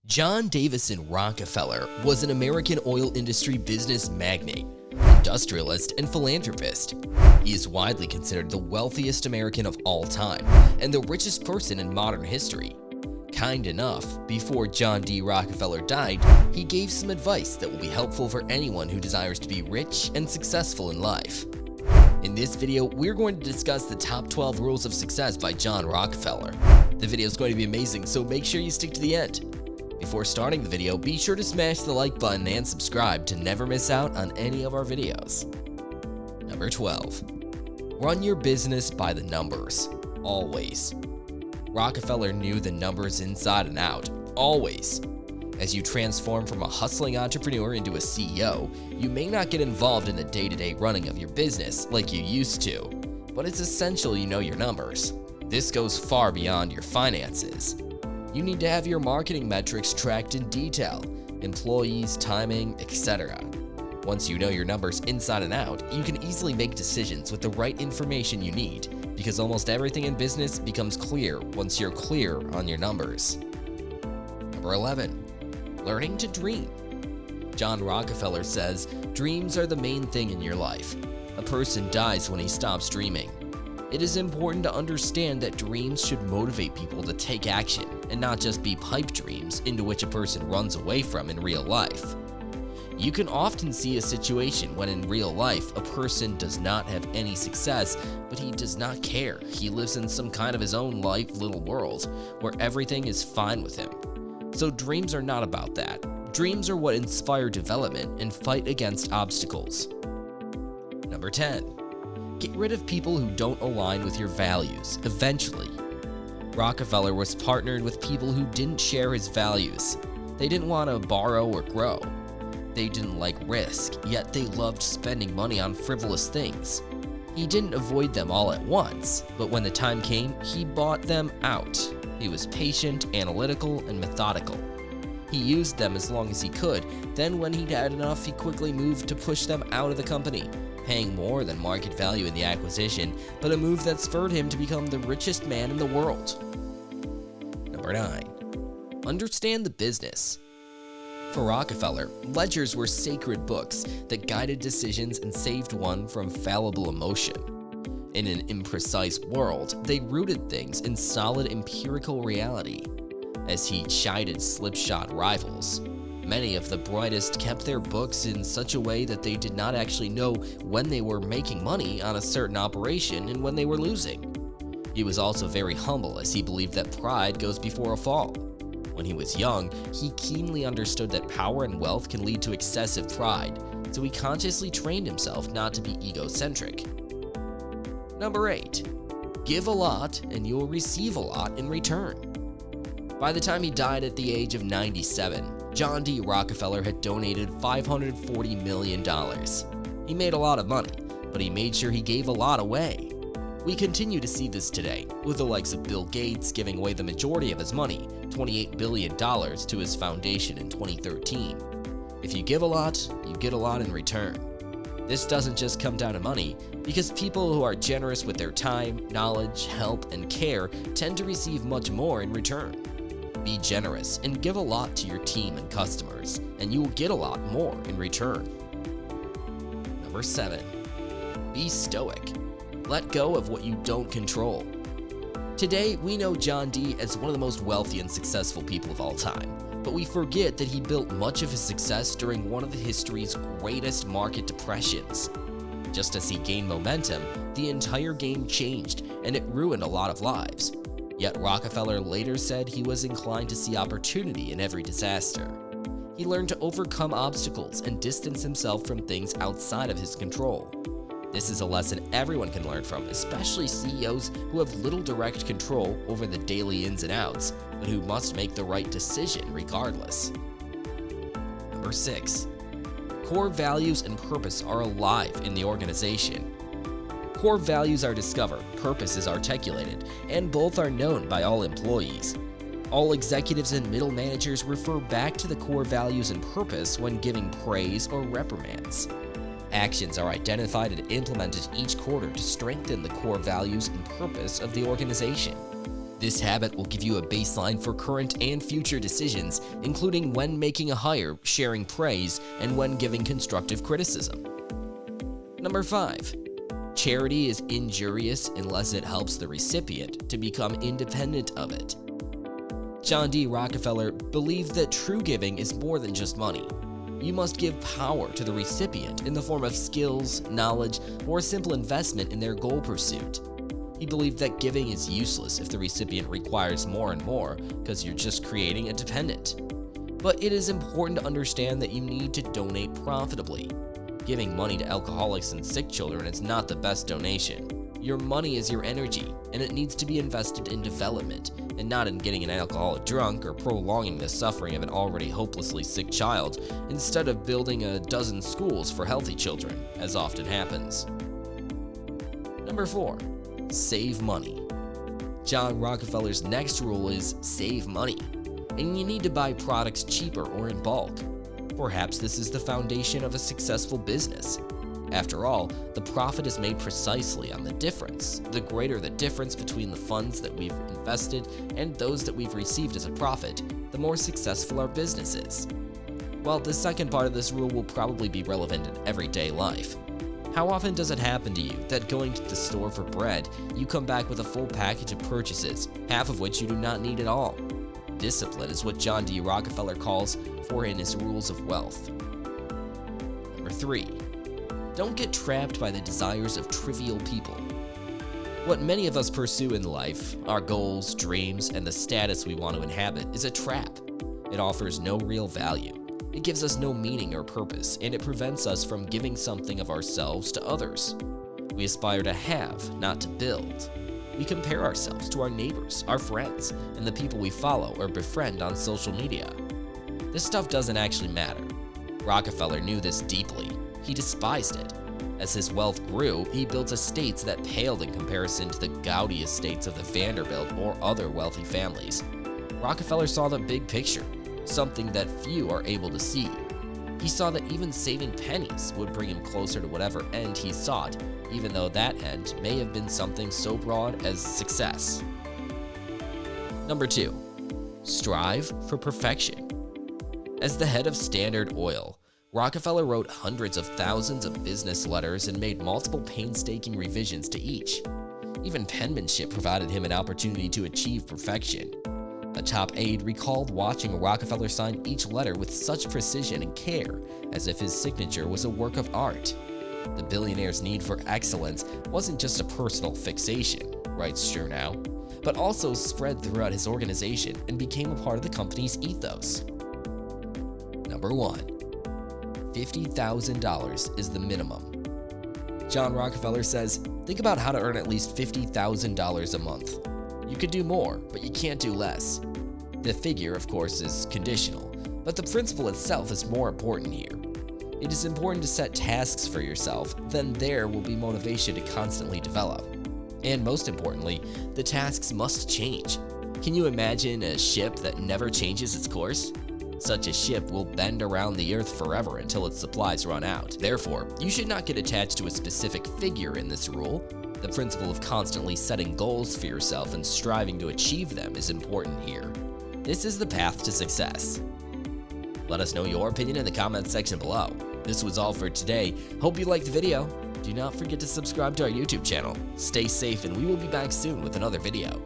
John Davison Rockefeller was an American oil industry business magnate, industrialist, and philanthropist. He is widely considered the wealthiest American of all time and the richest person in modern history. Kind enough, before John D. Rockefeller died, he gave some advice that will be helpful for anyone who desires to be rich and successful in life. In this video, we're going to discuss the top 12 rules of success by John Rockefeller. The video is going to be amazing, so make sure you stick to the end. Before starting the video, be sure to smash the like button and subscribe to never miss out on any of our videos. Number 12. Run your business by the numbers. Always. Rockefeller knew the numbers inside and out. Always. As you transform from a hustling entrepreneur into a CEO, you may not get involved in the day-to-day running of your business like you used to, but it's essential you know your numbers. This goes far beyond your finances. You need to have your marketing metrics tracked in detail, employees, timing, etc. Once you know your numbers inside and out, you can easily make decisions with the right information you need, because almost everything in business becomes clear once you're clear on your numbers. Number 11. Learning to dream. John Rockefeller says, dreams are the main thing in your life. A person dies when he stops dreaming. It is important to understand that dreams should motivate people to take action and not just be pipe dreams into which a person runs away from in real life. You can often see a situation when in real life a person does not have any success, but he does not care. He lives in some kind of his own life little world where everything is fine with him. So dreams are not about that. Dreams are what inspire development and fight against obstacles. Number 10. Get rid of people who don't align with your values, eventually. Rockefeller was partnered with people who didn't share his values. They didn't want to borrow or grow. They didn't like risk, yet they loved spending money on frivolous things. He didn't avoid them all at once, but when the time came, he bought them out. He was patient, analytical, and methodical. He used them as long as he could, then when he'd had enough, he quickly moved to push them out of the company, paying more than market value in the acquisition, but a move that spurred him to become the richest man in the world. Number 9. Understand the business. For Rockefeller, ledgers were sacred books that guided decisions and saved one from fallible emotion. In an imprecise world, they rooted things in solid empirical reality. As he chided slipshod rivals, many of the brightest kept their books in such a way that they did not actually know when they were making money on a certain operation and when they were losing. He was also very humble, as he believed that pride goes before a fall. When he was young, he keenly understood that power and wealth can lead to excessive pride, so he consciously trained himself not to be egocentric. Number 8. Give a lot and you will receive a lot in return. By the time he died at the age of 97, John D. Rockefeller had donated $540 million. He made a lot of money, but he made sure he gave a lot away. We continue to see this today, with the likes of Bill Gates giving away the majority of his money, $28 billion, to his foundation in 2013. If you give a lot, you get a lot in return. This doesn't just come down to money, because people who are generous with their time, knowledge, help, and care tend to receive much more in return. Be generous and give a lot to your team and customers, and you will get a lot more in return. Number 7. Be stoic. Let go of what you don't control. Today, we know John D. as one of the most wealthy and successful people of all time, but we forget that he built much of his success during one of history's greatest market depressions. Just as he gained momentum, the entire game changed, and it ruined a lot of lives. Yet Rockefeller later said he was inclined to see opportunity in every disaster. He learned to overcome obstacles and distance himself from things outside of his control. This is a lesson everyone can learn from, especially CEOs who have little direct control over the daily ins and outs, but who must make the right decision regardless. Number 6. Core values and purpose are alive in the organization. Core values are discovered, purpose is articulated, and both are known by all employees. All executives and middle managers refer back to the core values and purpose when giving praise or reprimands. Actions are identified and implemented each quarter to strengthen the core values and purpose of the organization. This habit will give you a baseline for current and future decisions, including when making a hire, sharing praise, and when giving constructive criticism. Number 5. Charity is injurious unless it helps the recipient to become independent of it. John D. Rockefeller believed that true giving is more than just money. You must give power to the recipient in the form of skills, knowledge, or a simple investment in their goal pursuit. He believed that giving is useless if the recipient requires more and more, because you're just creating a dependent. But it is important to understand that you need to donate profitably. Giving money to alcoholics and sick children is not the best donation. Your money is your energy, and it needs to be invested in development, and not in getting an alcoholic drunk or prolonging the suffering of an already hopelessly sick child, instead of building a dozen schools for healthy children, as often happens. Number 4. Save money. John Rockefeller's next rule is save money, and you need to buy products cheaper or in bulk. Perhaps this is the foundation of a successful business. After all, the profit is made precisely on the difference. The greater the difference between the funds that we've invested and those that we've received as a profit, the more successful our business is. While the second part of this rule will probably be relevant in everyday life, how often does it happen to you that going to the store for bread, you come back with a full package of purchases, half of which you do not need at all? Discipline is what John D. Rockefeller calls for in his rules of wealth. Number 3. Don't get trapped by the desires of trivial people. What many of us pursue in life, our goals, dreams, and the status we want to inhabit, is a trap. It offers no real value. It gives us no meaning or purpose, and it prevents us from giving something of ourselves to others. We aspire to have, not to build. We compare ourselves to our neighbors, our friends, and the people we follow or befriend on social media. This stuff doesn't actually matter. Rockefeller knew this deeply. He despised it. As his wealth grew, he built estates that paled in comparison to the gaudy estates of the Vanderbilt or other wealthy families. Rockefeller saw the big picture, something that few are able to see. He saw that even saving pennies would bring him closer to whatever end he sought, even though that end may have been something so broad as success. Number 2. Strive for perfection. As the head of Standard Oil, Rockefeller wrote hundreds of thousands of business letters and made multiple painstaking revisions to each. Even penmanship provided him an opportunity to achieve perfection. A top aide recalled watching Rockefeller sign each letter with such precision and care, as if his signature was a work of art. The billionaire's need for excellence wasn't just a personal fixation, writes Chernow, but also spread throughout his organization and became a part of the company's ethos. Number 1. $50,000 is the minimum. John Rockefeller says, think about how to earn at least $50,000 a month. You could do more, but you can't do less. The figure, of course, is conditional, but the principle itself is more important here. It is important to set tasks for yourself, then there will be motivation to constantly develop. And most importantly, the tasks must change. Can you imagine a ship that never changes its course? Such a ship will bend around the earth forever until its supplies run out. Therefore, you should not get attached to a specific figure in this rule. The principle of constantly setting goals for yourself and striving to achieve them is important here. This is the path to success. Let us know your opinion in the comments section below. This was all for today. Hope you liked the video. Do not forget to subscribe to our YouTube channel. Stay safe, and we will be back soon with another video.